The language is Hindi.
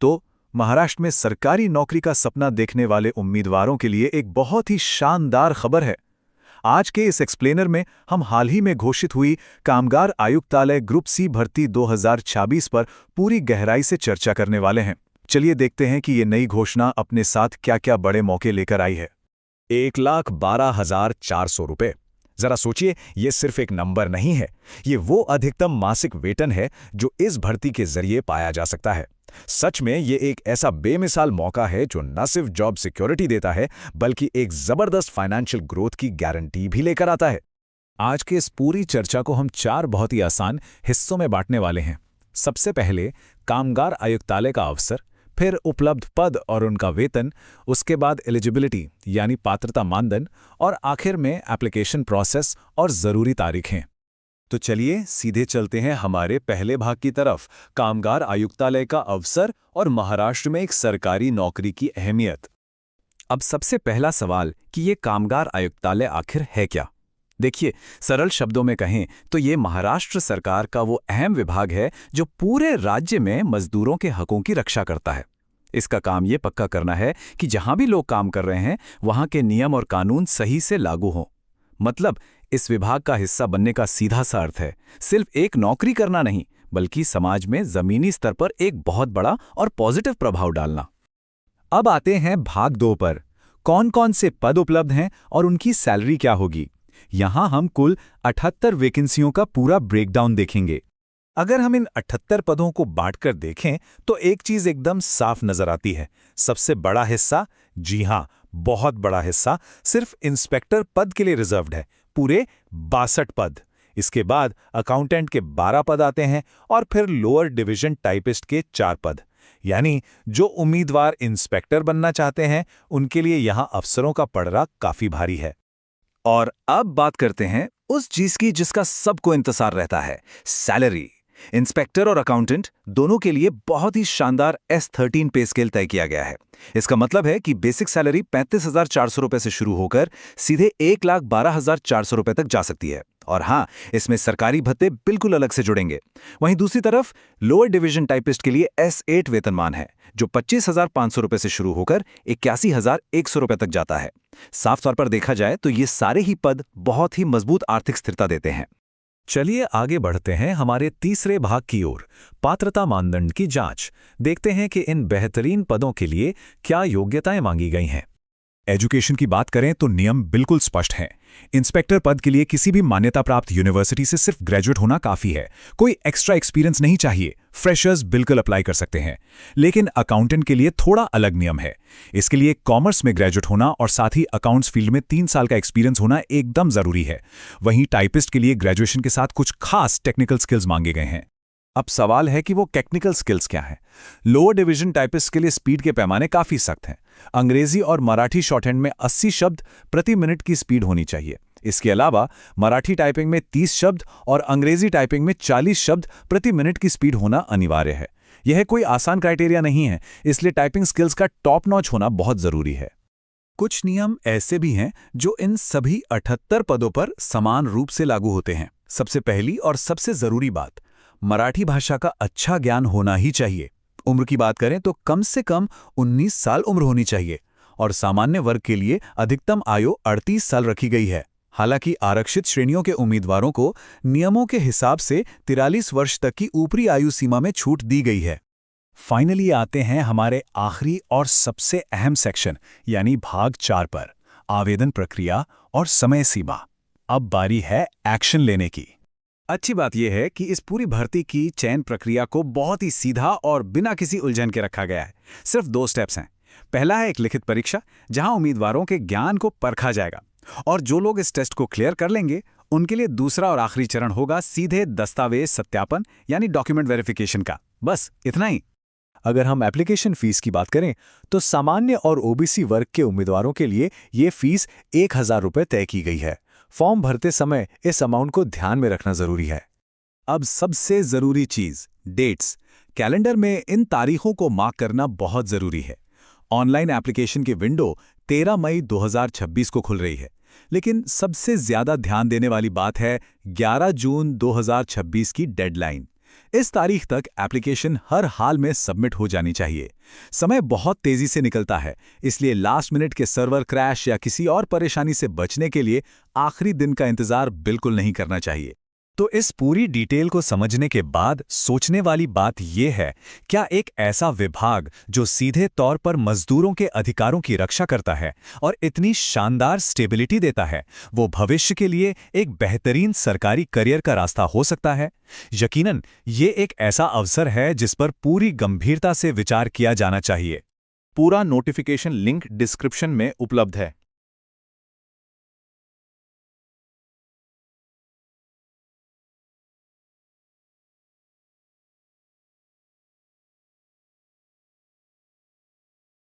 तो महाराष्ट्र में सरकारी नौकरी का सपना देखने वाले उम्मीदवारों के लिए एक बहुत ही शानदार खबर है। आज के इस एक्सप्लेनर में हम हाल ही में घोषित हुई कामगार आयुक्तालय ग्रुप सी भर्ती 2026 पर पूरी गहराई से चर्चा करने वाले हैं। चलिए देखते हैं कि ये नई घोषणा अपने साथ क्या-क्या बड़े मौके लेकर आई है। 1,12,400 रुपये। जरा सोचिए, ये सिर्फ एक नंबर नहीं है, ये वो अधिकतम मासिक वेतन है जो इस भर्ती के जरिए पाया जा सकता है। सच में ये एक ऐसा बेमिसाल मौका है जो न सिर्फ जॉब सिक्योरिटी देता है, बल्कि एक जबरदस्त फाइनेंशियल ग्रोथ की गारंटी भी लेकर आता है। आज के इस पूरी चर्चा को हम 4 बहुत ही आसान हिस्सों में बांटने वाले हैं। सबसे पहले कामगार आयुक्तालय का अवसर, फिर उपलब्ध पद और उनका वेतन, उसके बाद एलिजिबिलिटी यानी पात्रता मानदंड, और आखिर में एप्लीकेशन प्रोसेस और ज़रूरी तारीखें। तो चलिए सीधे चलते हैं हमारे पहले भाग की तरफ, कामगार आयुक्तालय का अवसर और महाराष्ट्र में एक सरकारी नौकरी की अहमियत। अब सबसे पहला सवाल कि ये कामगार आयुक्तालय आखिर है क्या? देखिए, सरल शब्दों में कहें तो ये महाराष्ट्र सरकार का वो अहम विभाग है जो पूरे राज्य में मजदूरों के हकों की रक्षा करता है। इसका काम ये पक्का करना है कि जहां भी लोग काम कर रहे हैं वहां के नियम और कानून सही से लागू हों। मतलब, इस विभाग का हिस्सा बनने का सीधा सा अर्थ है सिर्फ एक नौकरी करना नहीं, बल्कि समाज में जमीनी स्तर पर एक बहुत बड़ा और पॉजिटिव प्रभाव डालना। अब आते हैं भाग 2 पर। कौन कौन से पद उपलब्ध हैं और उनकी सैलरी क्या होगी? यहां हम कुल 78 वैकेंसियों का पूरा ब्रेकडाउन देखेंगे। अगर हम इन 78 पदों को बांटकर देखें तो एक चीज एकदम साफ नजर आती है। सबसे बड़ा हिस्सा, जी हां, बहुत बड़ा हिस्सा सिर्फ इंस्पेक्टर पद के लिए रिजर्व्ड है, पूरे 62 पद। इसके बाद अकाउंटेंट के 12 पद आते हैं और फिर लोअर डिवीजन टाइपिस्ट के 4 पद। यानी जो उम्मीदवार इंस्पेक्टर बनना चाहते हैं उनके लिए यहां अफसरों का पड़रा काफी भारी है। और अब बात करते हैं उस चीज की जिसका सबको इंतजार रहता है, सैलरी। इंस्पेक्टर और अकाउंटेंट दोनों के लिए बहुत ही शानदार S13 पे स्केल तय किया गया है। इसका मतलब है कि बेसिक सैलरी 35,400 रुपए से शुरू होकर सीधे 1,12,400 रुपए तक जा सकती है। और हाँ, इसमें सरकारी भत्ते बिल्कुल अलग से जुड़ेंगे। वहीं दूसरी तरफ लोअर डिवीजन टाइपिस्ट के लिए S8 वेतनमान है, जो 25,500 रुपए से शुरू होकर 81,100 रुपए तक जाता है। साफ तौर पर देखा जाए तो ये सारे ही पद बहुत ही मजबूत आर्थिक स्थिरता देते हैं। चलिए आगे बढ़ते हैं हमारे तीसरे भाग की ओर, पात्रता मानदंड की जांच। देखते हैं कि इन बेहतरीन पदों के लिए क्या योग्यताएं मांगी गई हैं। एजुकेशन की बात करें तो नियम बिल्कुल स्पष्ट हैं। इंस्पेक्टर पद के लिए किसी भी मान्यता प्राप्त यूनिवर्सिटी से सिर्फ ग्रेजुएट होना काफी है, कोई एक्स्ट्रा एक्सपीरियंस नहीं चाहिए। फ्रेशर्स बिल्कुल अप्लाई कर सकते हैं। लेकिन अकाउंटेंट के लिए थोड़ा अलग नियम है। इसके लिए कॉमर्स में ग्रेजुएट होना और साथ ही अकाउंट्स फील्ड में 3 साल का एक्सपीरियंस होना एकदम जरूरी है। वहीं टाइपिस्ट के लिए ग्रेजुएशन के साथ कुछ खास टेक्निकल स्किल्स मांगे गए हैं। अब सवाल है कि वो टेक्निकल स्किल्स क्या हैं। लोअर डिवीजन टाइपिस्ट के लिए स्पीड के पैमाने काफी सख्त हैं। अंग्रेजी और मराठी शॉर्टहैंड में 80 शब्द प्रति मिनट की स्पीड होनी चाहिए। इसके अलावा मराठी टाइपिंग में 30 शब्द और अंग्रेजी टाइपिंग में 40 शब्द प्रति मिनट की स्पीड होना अनिवार्य है। यह कोई आसान क्राइटेरिया नहीं है, इसलिए टाइपिंग स्किल्स का टॉप नॉच होना बहुत जरूरी है। कुछ नियम ऐसे भी हैं जो इन सभी 78 पदों पर समान रूप से लागू होते हैं। सबसे पहली और सबसे जरूरी बात, मराठी भाषा का अच्छा ज्ञान होना ही चाहिए। उम्र की बात करें तो कम से कम 19 साल उम्र होनी चाहिए और सामान्य वर्ग के लिए अधिकतम आयु 38 साल रखी गई है। हालांकि आरक्षित श्रेणियों के उम्मीदवारों को नियमों के हिसाब से 43 वर्ष तक की ऊपरी आयु सीमा में छूट दी गई है। फाइनली आते हैं हमारे आखिरी और सबसे अहम सेक्शन यानी भाग 4 पर, आवेदन प्रक्रिया और समय सीमा। अब बारी है एक्शन लेने की। अच्छी बात यह है कि इस पूरी भर्ती की चयन प्रक्रिया को बहुत ही सीधा और बिना किसी उलझन के रखा गया है। सिर्फ 2 स्टेप्स हैं। पहला है एक लिखित परीक्षा, जहां उम्मीदवारों के ज्ञान को परखा जाएगा, और जो लोग इस टेस्ट को क्लियर कर लेंगे उनके लिए दूसरा और आखिरी चरण होगा सीधे दस्तावेज सत्यापन यानी डॉक्यूमेंट वेरिफिकेशन का। बस इतना ही। अगर हम एप्लीकेशन फीस की बात करें तो सामान्य और ओबीसी वर्ग के उम्मीदवारों के लिए ये फीस 1,000 रुपये तय की गई है। फॉर्म भरते समय इस अमाउंट को ध्यान में रखना जरूरी है। अब सबसे जरूरी चीज, डेट्स। कैलेंडर में इन तारीखों को मार्क करना बहुत जरूरी है। ऑनलाइन एप्लीकेशन की विंडो 13 मई 2026 को खुल रही है, लेकिन सबसे ज्यादा ध्यान देने वाली बात है 11 जून 2026 की डेडलाइन। इस तारीख तक एप्लीकेशन हर हाल में सबमिट हो जानी चाहिए। समय बहुत तेजी से निकलता है, इसलिए लास्ट मिनट के सर्वर क्रैश या किसी और परेशानी से बचने के लिए आखिरी दिन का इंतजार बिल्कुल नहीं करना चाहिए। तो इस पूरी डिटेल को समझने के बाद सोचने वाली बात यह है, क्या एक ऐसा विभाग जो सीधे तौर पर मजदूरों के अधिकारों की रक्षा करता है और इतनी शानदार स्टेबिलिटी देता है, वो भविष्य के लिए एक बेहतरीन सरकारी करियर का रास्ता हो सकता है? यकीनन ये एक ऐसा अवसर है जिस पर पूरी गंभीरता से विचार किया जाना चाहिए। पूरा नोटिफिकेशन लिंक डिस्क्रिप्शन में उपलब्ध है।